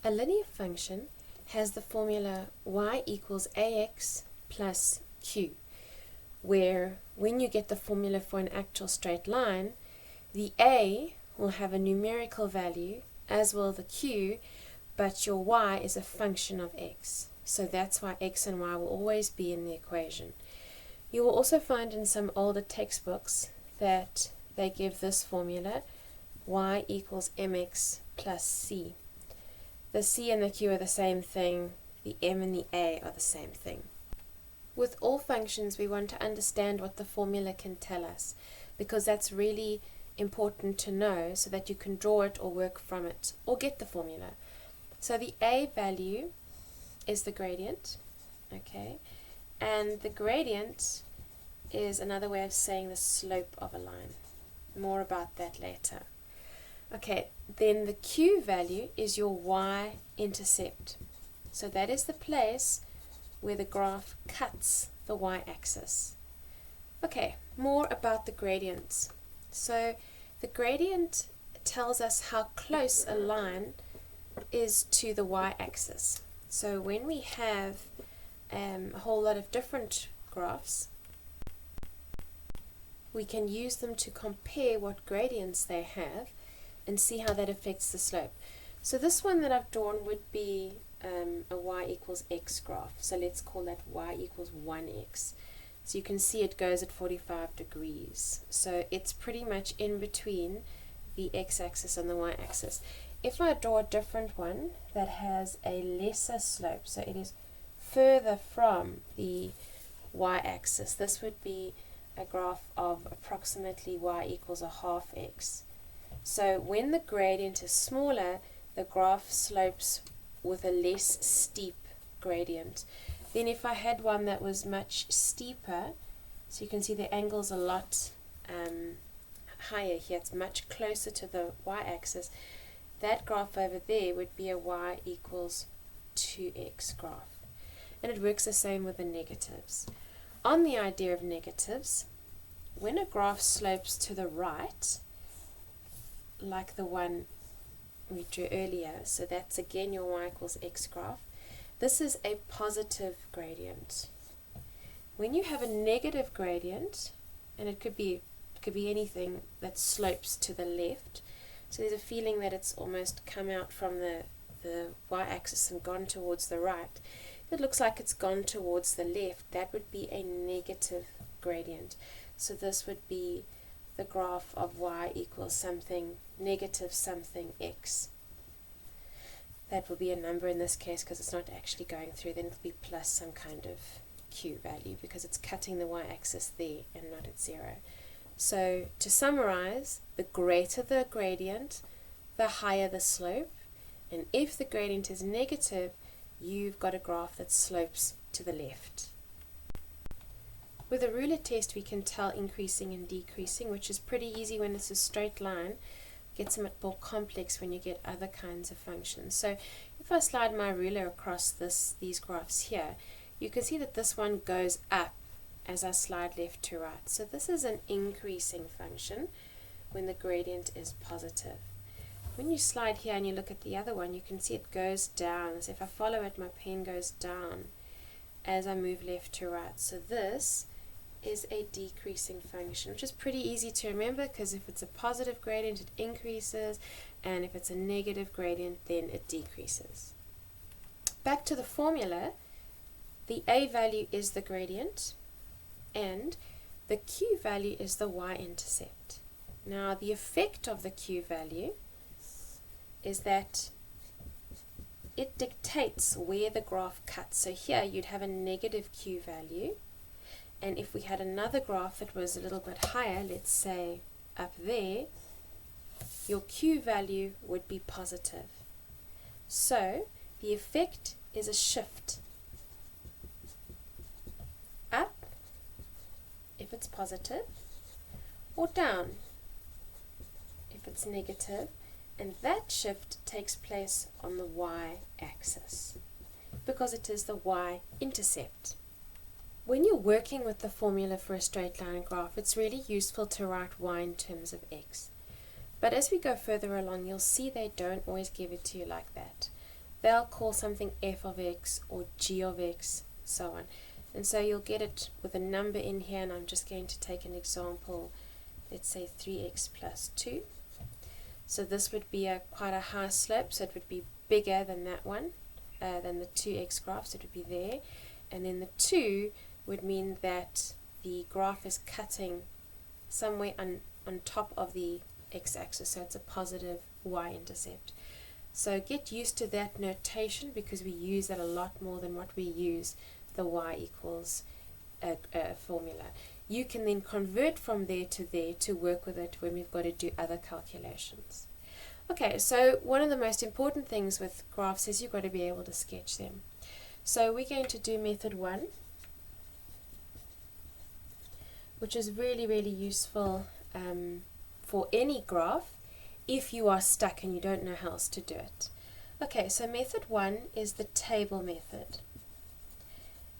A linear function has the formula y equals ax plus q, where when you get the formula for an actual straight line, the a will have a numerical value, as will the q, but your y is a function of x. So that's why x and y will always be in the equation. You will also find in some older textbooks that they give this formula, y equals mx plus c. The c and the q are the same thing, the m and the a are the same thing. With all functions, we want to understand what the formula can tell us, because that's really important to know so that you can draw it or work from it or get the formula. So the a value is the gradient, okay, and the gradient is another way of saying the slope of a line. More about that later. Okay, then the q value is your y-intercept. So that is the place where the graph cuts the y-axis. Okay, more about the gradients. So the gradient tells us how close a line is to the y-axis. So when we have a whole lot of different graphs, we can use them to compare what gradients they have and see how that affects the slope. So this one that I've drawn would be a y equals x graph. So let's call that y equals 1x. So you can see it goes at 45 degrees. So it's pretty much in between the x-axis and the y-axis. If I draw a different one that has a lesser slope, so it is further from the y-axis, this would be a graph of approximately y equals a half x. So when the gradient is smaller, the graph slopes with a less steep gradient. Then if I had one that was much steeper, so you can see the angle's a lot higher here, it's much closer to the y-axis, that graph over there would be a y equals 2x graph. And it works the same with the negatives. On the idea of negatives, when a graph slopes to the right, like the one we drew earlier, so that's again your y equals x graph, this is a positive gradient. When you have a negative gradient, and it could be anything that slopes to the left, so there's a feeling that it's almost come out from the y-axis and gone towards the right. If it looks like it's gone towards the left, that would be a negative gradient. So this would be the graph of y equals something negative something x. That will be a number in this case because it's not actually going through, then it'll be plus some kind of q value because it's cutting the y-axis there and not at 0. So to summarize, the greater the gradient, the higher the slope, and if the gradient is negative, you've got a graph that slopes to the left. With a ruler test, we can tell increasing and decreasing, which is pretty easy when it's a straight line. It gets a bit more complex when you get other kinds of functions. So if I slide my ruler across these graphs here, you can see that this one goes up as I slide left to right. So this is an increasing function when the gradient is positive. When you slide here and you look at the other one, you can see it goes down. So if I follow it, my pen goes down as I move left to right. So this is a decreasing function, which is pretty easy to remember because if it's a positive gradient, it increases, and if it's a negative gradient, then it decreases. Back to the formula, the a value is the gradient, and the q value is the y-intercept. Now, the effect of the q value is that it dictates where the graph cuts. So here you'd have a negative q value, and if we had another graph that was a little bit higher, let's say up there, your q value would be positive. So the effect is a shift up if it's positive, or down if it's negative, and that shift takes place on the y-axis because it is the y-intercept. When you're working with the formula for a straight line graph, it's really useful to write y in terms of x. But as we go further along, you'll see they don't always give it to you like that. they'll call something f of x or g of x, so on. And so you'll get it with a number in here, and I'm just going to take an example. Let's say 3x plus 2. So this would be quite a high slope, so it would be bigger than that one, than the 2x graph, so it would be there. And then the 2 would mean that the graph is cutting somewhere on top of the x-axis, so it's a positive y-intercept. So get used to that notation, because we use that a lot more than what we use the y equals formula. You can then convert from there to work with it when we've got to do other calculations. Okay, so one of the most important things with graphs is you've got to be able to sketch them. So we're going to do method 1, which is really, really useful for any graph if you are stuck and you don't know how else to do it. Okay, so method 1 is the table method.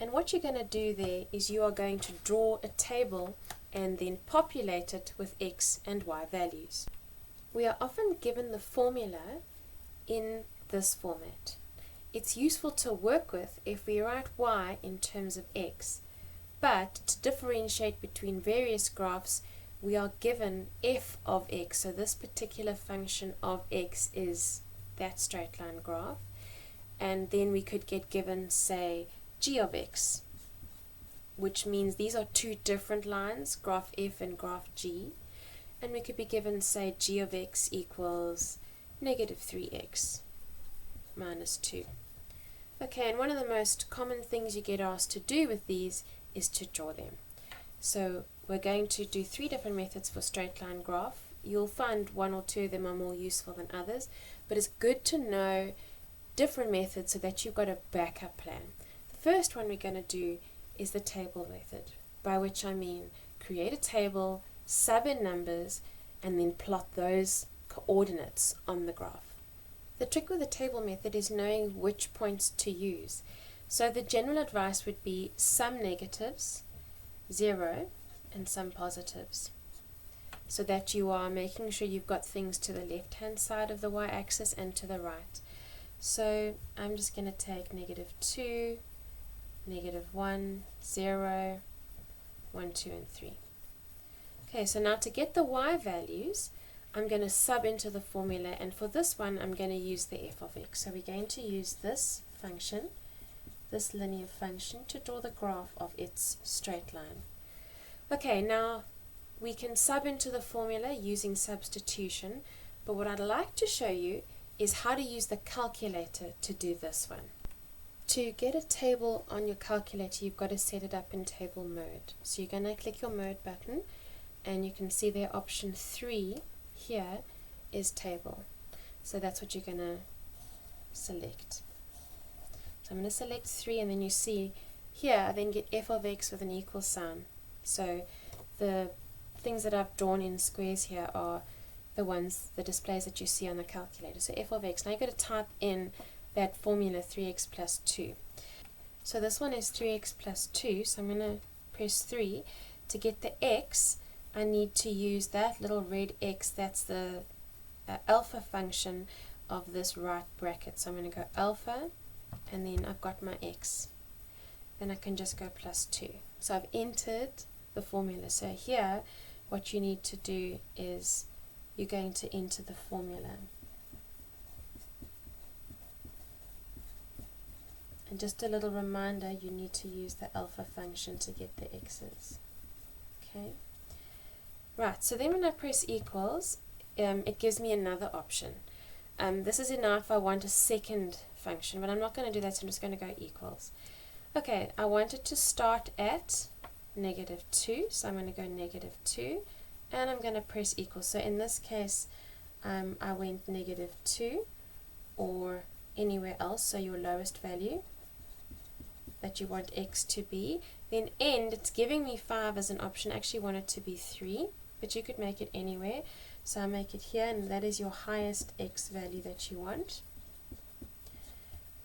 And what you're going to do there is you are going to draw a table and then populate it with x and y values. We are often given the formula in this format. It's useful to work with if we write y in terms of x, but to differentiate between various graphs, we are given f of x. So this particular function of x is that straight line graph, and then we could get given, say, g of x, which means these are two different lines, graph f and graph g, and we could be given, say, g of x equals negative 3x minus 2. Okay, and one of the most common things you get asked to do with these is to draw them. So we're going to do 3 different methods for straight line graph. You'll find 1 or 2 of them are more useful than others, but it's good to know different methods so that you've got a backup plan. The first one we're going to do is the table method, by which I mean create a table, sub in numbers, and then plot those coordinates on the graph. The trick with the table method is knowing which points to use. So the general advice would be some negatives, 0, and some positives, so that you are making sure you've got things to the left hand side of the y-axis and to the right. So I'm just going to take negative 2, negative 1, 0, 1, 2, and 3. Okay, so now to get the y values, I'm going to sub into the formula, and for this one I'm going to use the f of x. So we're going to use this function, this linear function, to draw the graph of its straight line. Okay, now we can sub into the formula using substitution, but what I'd like to show you is how to use the calculator to do this one. To get a table on your calculator, you've got to set it up in table mode. So you're going to click your mode button, and you can see there option 3 here is table. So that's what you're going to select. So I'm going to select 3, and then you see here I then get f of x with an equal sign. So the things that I've drawn in squares here are the displays that you see on the calculator. So f of x. Now you've got to type in that formula 3x plus 2. So this one is 3x plus 2, so I'm going to press 3. To get the x, I need to use that little red x, that's the alpha function of this right bracket. So I'm going to go alpha, and then I've got my x. Then I can just go plus 2. So I've entered the formula. So here, what you need to do is you're going to enter the formula. And just a little reminder, you need to use the alpha function to get the x's. Okay. Right, so then when I press equals, it gives me another option. This is enough if I want a second function, but I'm not going to do that, so I'm just going to go equals. Okay, I want it to start at negative 2, so I'm going to go negative 2, and I'm going to press equals. So in this case, I went negative 2, or anywhere else, so your lowest value that you want x to be. Then end, it's giving me 5 as an option. I actually want it to be 3, but you could make it anywhere. So I make it here, and that is your highest x value that you want.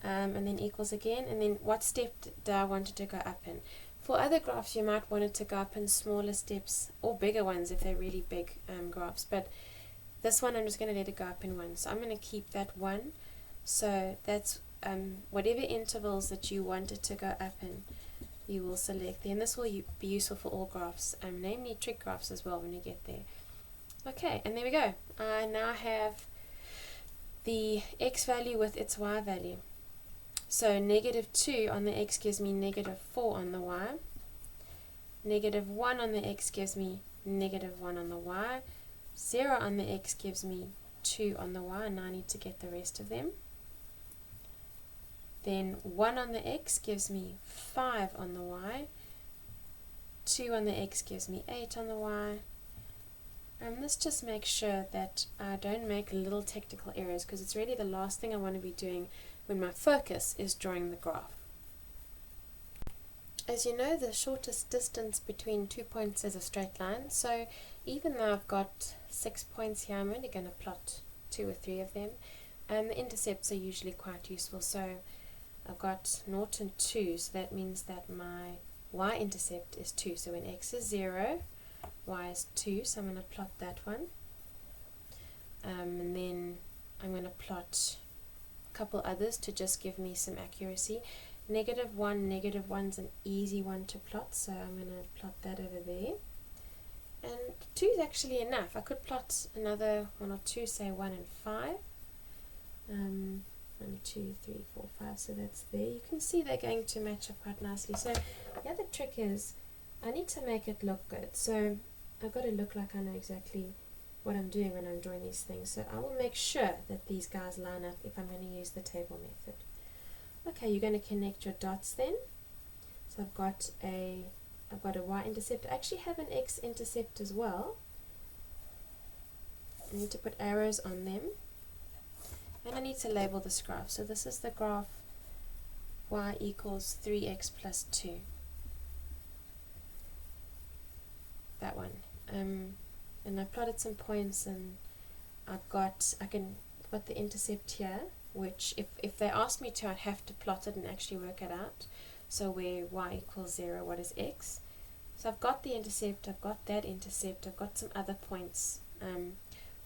And then equals again, and then what step do I want it to go up in? For other graphs, you might want it to go up in smaller steps, or bigger ones if they're really big graphs, but this one I'm just going to let it go up in 1. So I'm going to keep that 1. So that's whatever intervals that you want it to go up in, you will select there, and this will be useful for all graphs, namely trig graphs as well when you get there. Okay, and there we go. I now have the x value with its y value. So -2 on the x gives me -4 on the y. -1 on the x gives me -1 on the y. 0 on the x gives me 2 on the y, and now I need to get the rest of them. Then 1 on the x gives me 5 on the y. 2 on the x gives me 8 on the y. And this just makes sure that I don't make little technical errors, because it's really the last thing I want to be doing when my focus is drawing the graph. As you know, the shortest distance between 2 points is a straight line, so even though I've got 6 points here, I'm only going to plot 2 or 3 of them, and the intercepts are usually quite useful. So I've got 0 and 2, so that means that my y-intercept is 2. So when x is 0, y is 2, so I'm going to plot that one. And then I'm going to plot a couple others to just give me some accuracy. -1, -1's an easy one to plot, so I'm going to plot that over there. And 2 is actually enough. I could plot another one or two, say 1 and 5. 1, 2, 3, 4, 5, so that's there. You can see they're going to match up quite nicely. So the other trick is I need to make it look good. So I've got to look like I know exactly what I'm doing when I'm drawing these things. So I will make sure that these guys line up if I'm going to use the table method. Okay, you're going to connect your dots then. So I've got a y-intercept. I actually have an x-intercept as well. I need to put arrows on them. And I need to label this graph. So this is the graph y equals 3x plus 2. That one. And I plotted some points, and I've got the intercept here, which if they asked me to, I'd have to plot it and actually work it out. So where y equals 0, what is x? So I've got the intercept, I've got that intercept, I've got some other points.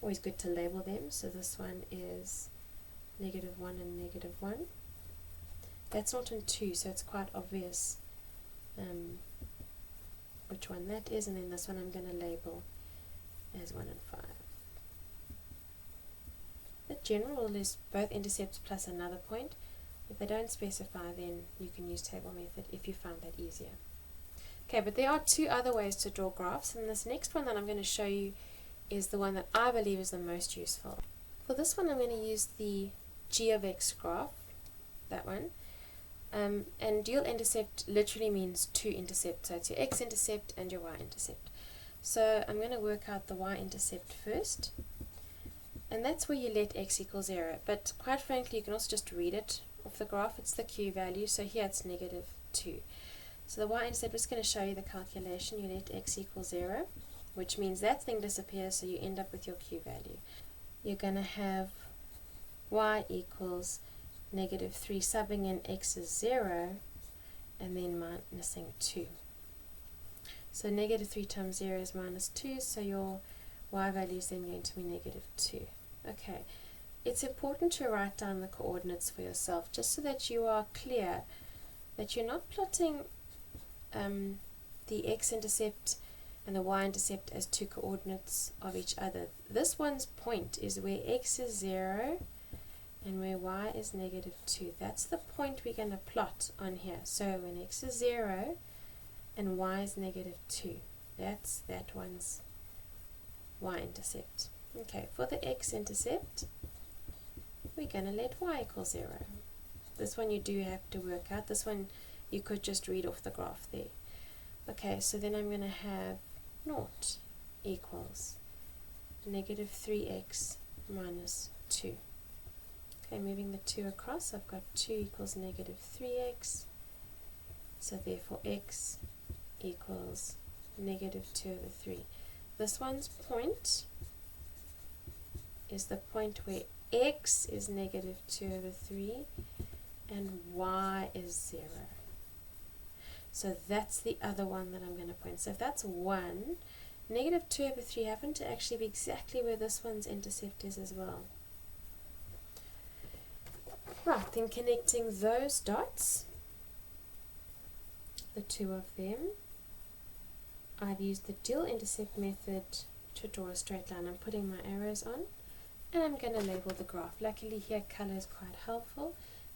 Always good to label them. So this one is -1 and -1. That's 0 and 2, so it's quite obvious which one that is. And then this one I'm going to label as 1 and 5. The general rule is both intercepts plus another point. If they don't specify, then you can use table method if you find that easier. Okay, but there are 2 other ways to draw graphs, and this next one that I'm going to show you is the one that I believe is the most useful. For this one I'm going to use the g of x graph, that one. And dual intercept literally means 2 intercepts, so it's your x-intercept and your y-intercept. So I'm going to work out the y-intercept first, and that's where you let x equal 0. But quite frankly, you can also just read it off the graph. It's the q value, so here it's -2. So the y-intercept, I'm just going to show you the calculation. You let x equal 0, which means that thing disappears, so you end up with your q value. You're going to have y equals -3, subbing in x is 0, and then minusing 2. So -3 times 0 is -2, so your y value is then going to be -2. Okay, it's important to write down the coordinates for yourself, just so that you are clear that you're not plotting the x-intercept and the y-intercept as 2 coordinates of each other. This one's point is where x is 0 and where y is -2. That's the point we're going to plot on here. So when x is 0 and y is -2, that's that one's y-intercept. Okay, for the x-intercept, we're going to let y equal 0. This one you do have to work out. This one you could just read off the graph there. Okay, so then I'm going to have 0 equals -3x minus 2. Okay, moving the 2 across, I've got 2 equals -3x. So therefore x equals -2/3. This one's point is the point where x is -2/3 and y is 0. So that's the other one that I'm going to point. So if that's 1, -2/3 happened to actually be exactly where this one's intercept is as well. Right, then connecting those dots, the two of them, I've used the dual intercept method to draw a straight line. I'm putting my arrows on and I'm going to label the graph. Luckily here color is quite helpful.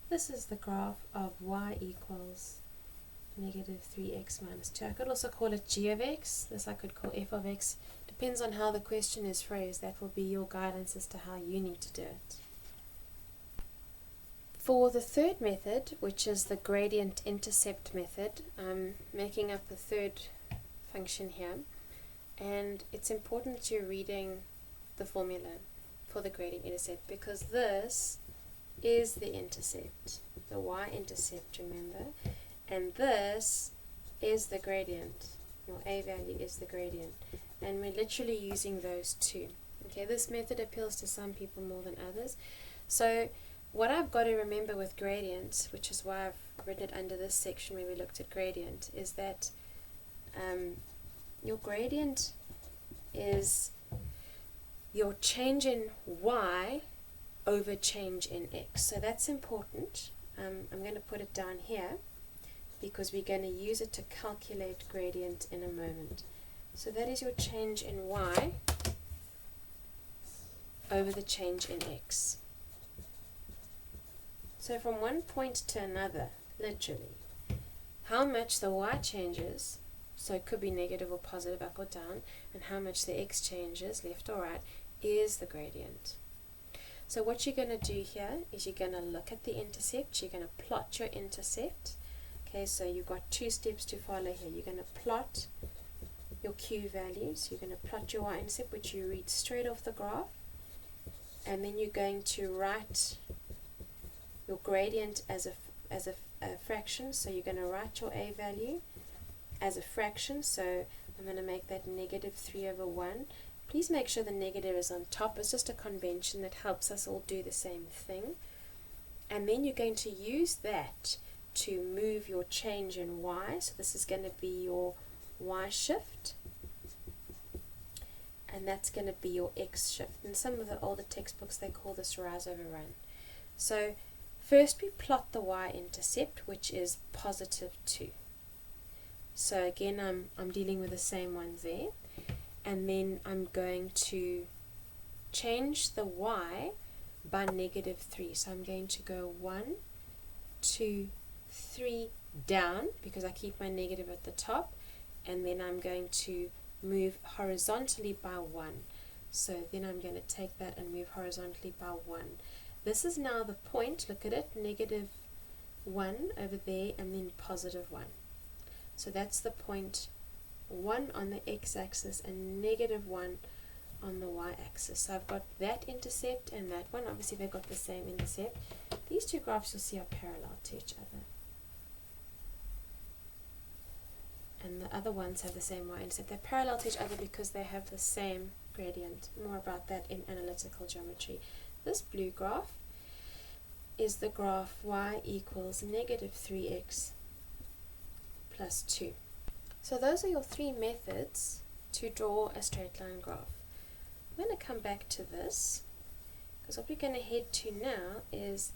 This is the graph of y equals negative 3x minus 2. I could also call it g of x. This I could call f of x. Depends on how the question is phrased. That will be your guidance as to how you need to do it. For the third method, which is the gradient intercept method, I'm making up the third function here, and it's important that you're reading the formula for the gradient intercept, because this is the intercept, the y-intercept, remember, and this is the gradient. Your a value is the gradient, and we're literally using those two. Okay, this method appeals to some people more than others. So what I've got to remember with gradients, which is why I've written it under this section where we looked at gradient, is that your gradient is your change in y over change in x. So that's important. I'm going to put it down here because we're going to use it to calculate gradient in a moment. So that is your change in y over the change in x. So from one point to another, literally, how much the y changes, so it could be negative or positive, up or down, and how much the x changes, left or right, is the gradient. So what you're going to do here is you're going to look at the intercept, you're going to plot your intercept. Okay, so you've got two steps to follow here. You're going to plot your q values, you're going to plot your y-intercept, which you read straight off the graph, and then you're going to write your gradient as a fraction. So you're going to write your a value as a fraction. So I'm going to make that negative 3 over 1. Please make sure the negative is on top. It's just a convention that helps us all do the same thing. And then you're going to use that to move your change in y. So this is going to be your y shift, and that's going to be your x shift. In some of the older textbooks they call this rise over run. So first we plot the y-intercept, which is positive 2. So again, I'm dealing with the same ones there. And then I'm going to change the y by negative 3. So I'm going to go 1, 2, 3 down, because I keep my negative at the top. And then I'm going to move horizontally by 1. So then I'm going to take that and move horizontally by 1. This is now the point, look at it, negative 1 over there, and then positive 1. So that's the point 1 on the x-axis and negative 1 on the y-axis. So I've got that intercept and that one. Obviously they've got the same intercept. These two graphs you'll see are parallel to each other. And the other ones have the same y-intercept. They're parallel to each other because they have the same gradient. More about that in analytical geometry. This blue graph is the graph y equals negative 3x plus 2. So those are your three methods to draw a straight line graph. I'm going to come back to this, because what we're going to head to now is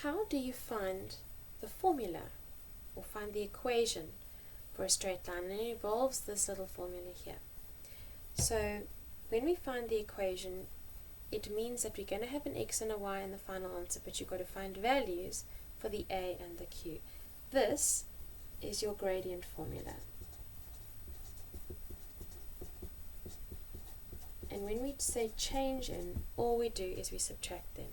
how do you find the formula or find the equation for a straight line, and it involves this little formula here. So when we find the equation, it means that we're going to have an x and a y in the final answer, but you've got to find values for the a and the q. This is your gradient formula. And when we say change in, all we do is we subtract them.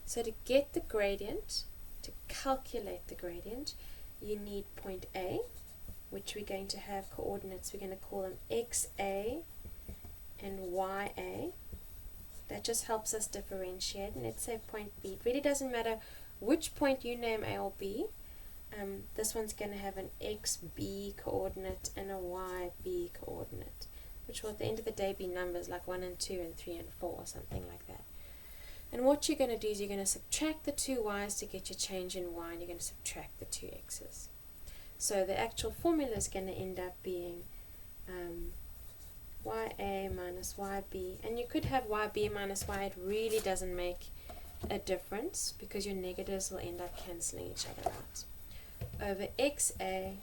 So to get the gradient, to calculate the gradient, you need point A, which we're going to have coordinates. We're going to call them XA and YA. That just helps us differentiate. And let's say point B. It really doesn't matter which point you name A or B. This one's going to have an XB coordinate and a YB coordinate, which will at the end of the day be numbers like 1 and 2 and 3 and 4 or something like that. And what you're going to do is you're going to subtract the two y's to get your change in y, and you're going to subtract the two x's. So the actual formula is going to end up being YA minus YB, and you could have YB minus Y. It really doesn't make a difference because your negatives will end up cancelling each other out, over xa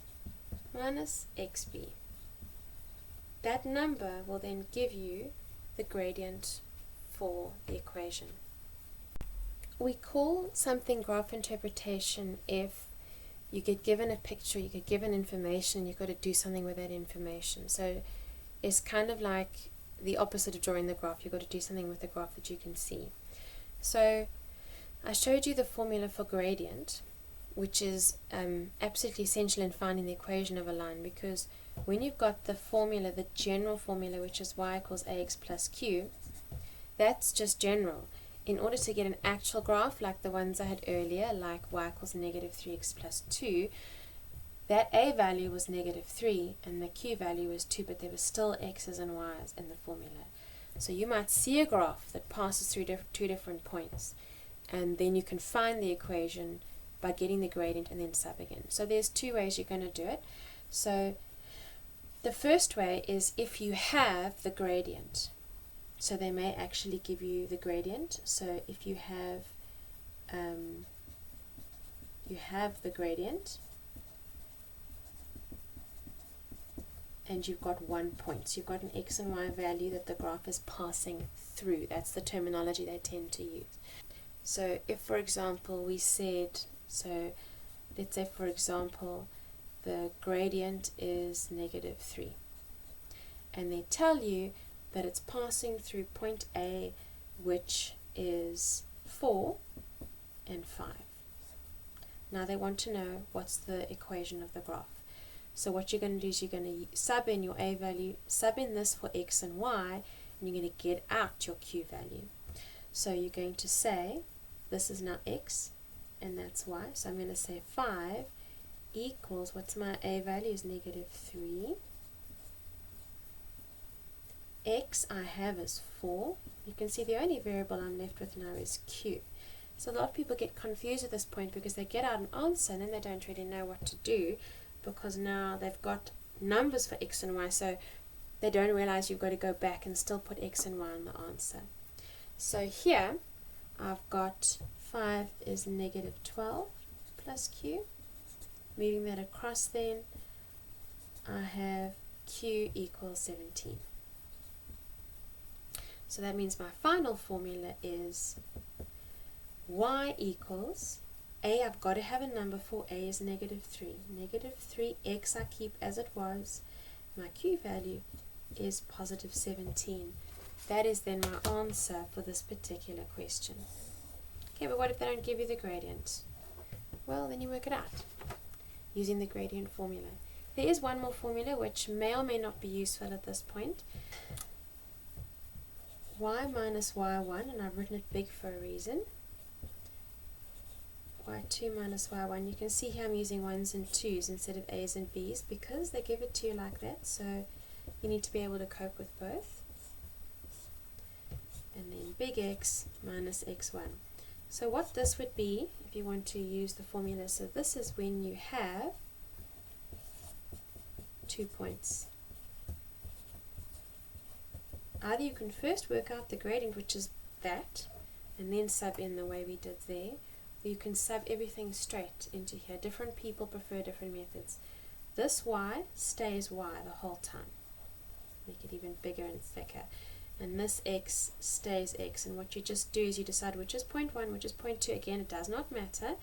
minus xb. That number will then give you the gradient for the equation. We call something graph interpretation if you get given a picture, you get given information, you've got to do something with that information. So it's kind of like the opposite of drawing the graph. You've got to do something with the graph that you can see. So I showed you the formula for gradient, which is absolutely essential in finding the equation of a line, because when you've got the formula, the general formula, which is y equals ax plus q, that's just general. In order to get an actual graph like the ones I had earlier, like y equals negative 3x plus 2, that a value was negative 3 and the q value was 2, but there were still x's and y's in the formula. So you might see a graph that passes through two different points, and then you can find the equation by getting the gradient and then subbing in. So there's two ways you're going to do it. So the first way is if you have the gradient. So they may actually give you the gradient. So if you have the gradient and you've got 1 point. So you've got an x and y value that the graph is passing through. That's the terminology they tend to use. So if, for example, we said, so let's say, for example, the gradient is negative 3. And they tell you that it's passing through point A, which is 4 and 5. Now they want to know what's the equation of the graph. So what you're going to do is you're going to sub in your A value, sub in this for x and y, and you're going to get out your q value. So you're going to say, this is now x, and that's y. So I'm going to say 5 equals, what's my A value is negative 3. X I have is 4. You can see the only variable I'm left with now is q. So a lot of people get confused at this point because they get out an answer and then they don't really know what to do, because now they've got numbers for x and y, so they don't realize you've got to go back and still put x and y in the answer. So here I've got 5 is negative 12 plus q. Moving that across, then I have q equals 17. So that means my final formula is y equals, A, I've got to have a number for A is negative 3. Negative 3x I keep as it was. My q value is positive 17. That is then my answer for this particular question. Okay, but what if they don't give you the gradient? Well, then you work it out using the gradient formula. There is one more formula which may or may not be useful at this point. Y minus y1, and I've written it big for a reason. Y2 minus y1. You can see here I'm using 1's and 2's instead of a's and b's because they give it to you like that, so you need to be able to cope with both. And then big X minus x1. So what this would be, if you want to use the formula, so this is when you have 2 points. Either you can first work out the gradient, which is that, and then sub in the way we did there, or you can sub everything straight into here. Different people prefer different methods. This y stays y the whole time. Make it even bigger and thicker. And this x stays x, and what you just do is you decide which is point 1, which is point 2. Again, it does not matter.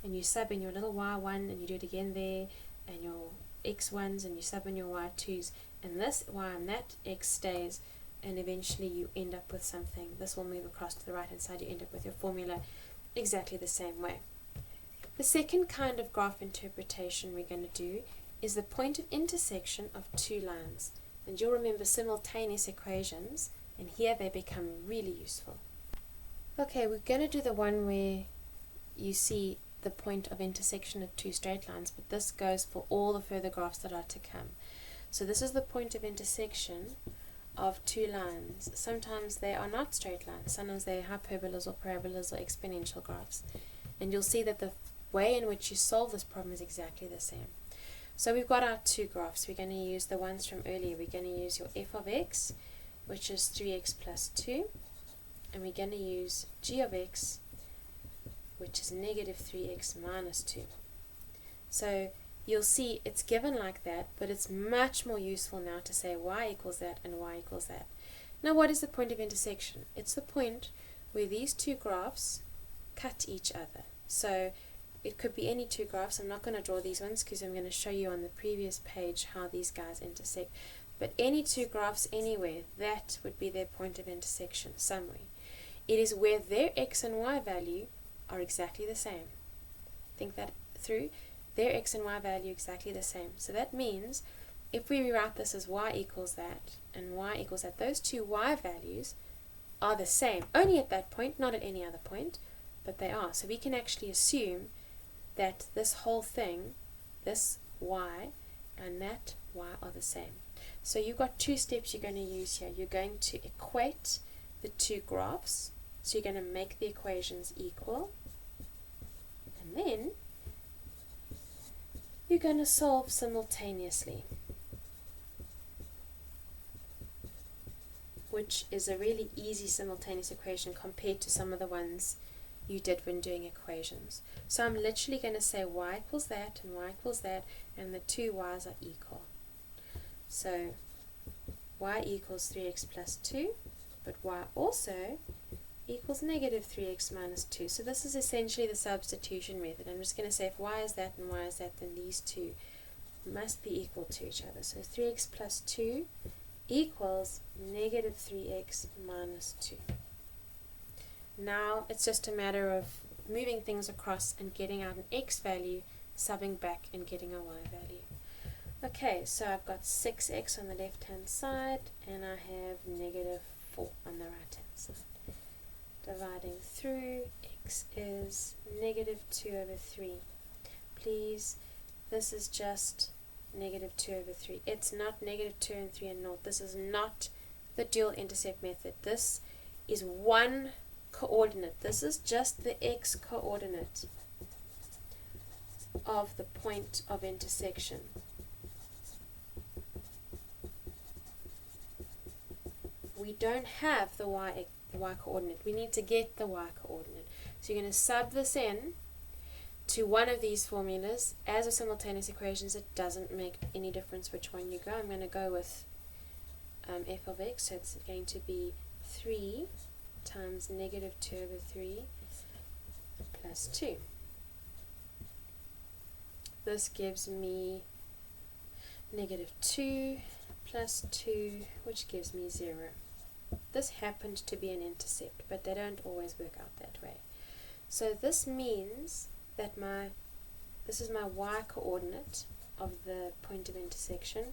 And you sub in your little y1, and you do it again there, and your x1s, and you sub in your y2s, and this y and that x stays, and eventually you end up with something. This will move across to the right hand side. You end up with your formula exactly the same way. The second kind of graph interpretation we're going to do is the point of intersection of two lines. And you'll remember simultaneous equations, and here they become really useful. Okay, we're going to do the one where you see the point of intersection of two straight lines, but this goes for all the further graphs that are to come. So this is the point of intersection of two lines. Sometimes they are not straight lines, sometimes they're hyperbolas or parabolas or exponential graphs. And you'll see that the way in which you solve this problem is exactly the same. So we've got our two graphs. We're going to use the ones from earlier. We're going to use your f of x, which is 3x plus 2, and we're going to use g of x, which is negative 3x minus 2. So you'll see it's given like that, but it's much more useful now to say y equals that and y equals that. Now what is the point of intersection? It's the point where these two graphs cut each other. So it could be any two graphs. I'm not going to draw these ones because I'm going to show you on the previous page how these guys intersect. But any two graphs anywhere, that would be their point of intersection somewhere. It is where their x and y value are exactly the same. Think that through. Their x and y value exactly the same. So that means if we rewrite this as y equals that and y equals that, those two y values are the same. Only at that point, not at any other point, but they are. So we can actually assume that this whole thing, this y and that y are the same. So you've got two steps you're going to use here. You're going to equate the two graphs. So you're going to make the equations equal. And then you're going to solve simultaneously, which is a really easy simultaneous equation compared to some of the ones you did when doing equations. So I'm literally going to say y equals that and y equals that, and the two y's are equal. So y equals 3x plus 2, but y also equals negative 3x minus 2. So this is essentially the substitution method. I'm just going to say if y is that and y is that, then these two must be equal to each other. So 3x plus 2 equals negative 3x minus 2. Now it's just a matter of moving things across and getting out an x value, subbing back and getting a y value. Okay, so I've got 6x on the left hand side and I have negative 4 on the right hand side. Dividing through, x is negative 2 over 3. Please, this is just negative 2 over 3. It's not negative 2 and 3 and 0. This is not the dual intercept method. This is one coordinate. This is just the x coordinate of the point of intersection. We don't have the y coordinate. We need to get the y coordinate. So you're going to sub this in to one of these formulas as a simultaneous equations. It doesn't make any difference which one you go. I'm going to go with f of x, so it's going to be 3 times negative 2 over 3 plus 2. This gives me negative 2 plus 2, which gives me 0. This happened to be an intercept, but they don't always work out that way. So this means that this is my y coordinate of the point of intersection.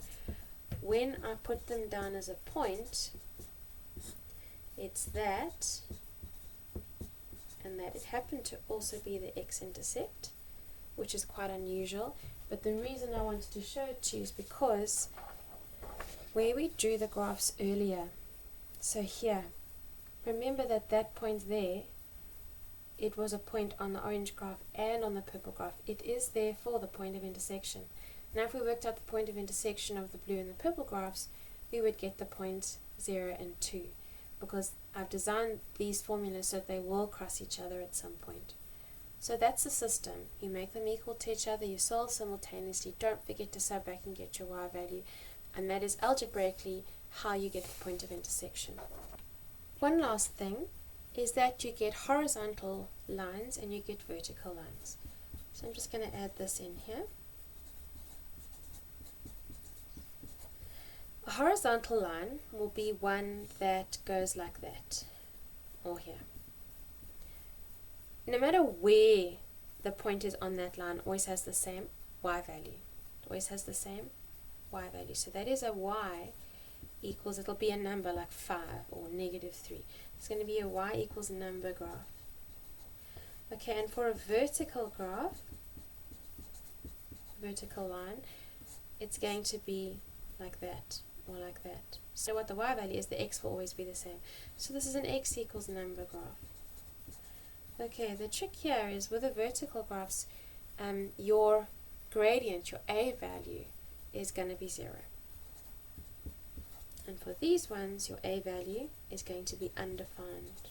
When I put them down as a point, it's that and that. It happened to also be the x-intercept, which is quite unusual, but the reason I wanted to show it to you is because where we drew the graphs earlier, so here, remember that point there, it was a point on the orange graph and on the purple graph. It is therefore the point of intersection. Now if we worked out the point of intersection of the blue and the purple graphs, we would get the points 0 and 2, because I've designed these formulas so that they will cross each other at some point. So that's the system. You make them equal to each other, you solve simultaneously, don't forget to sub back and get your y value, and that is algebraically how you get the point of intersection. One last thing is that you get horizontal lines and you get vertical lines. So I'm just going to add this in here. A horizontal line will be one that goes like that, or here. No matter where the point is on that line, always has the same y value. It always has the same y value. So that is a y equals, it'll be a number like 5 or negative 3. It's going to be a y equals number graph. Okay, and for a vertical graph, vertical line, it's going to be like that or like that. So what the y value is, the x will always be the same. So this is an x equals number graph. Okay, the trick here is with the vertical graphs, your gradient, your a value, is going to be 0. And for these ones, your a value is going to be undefined.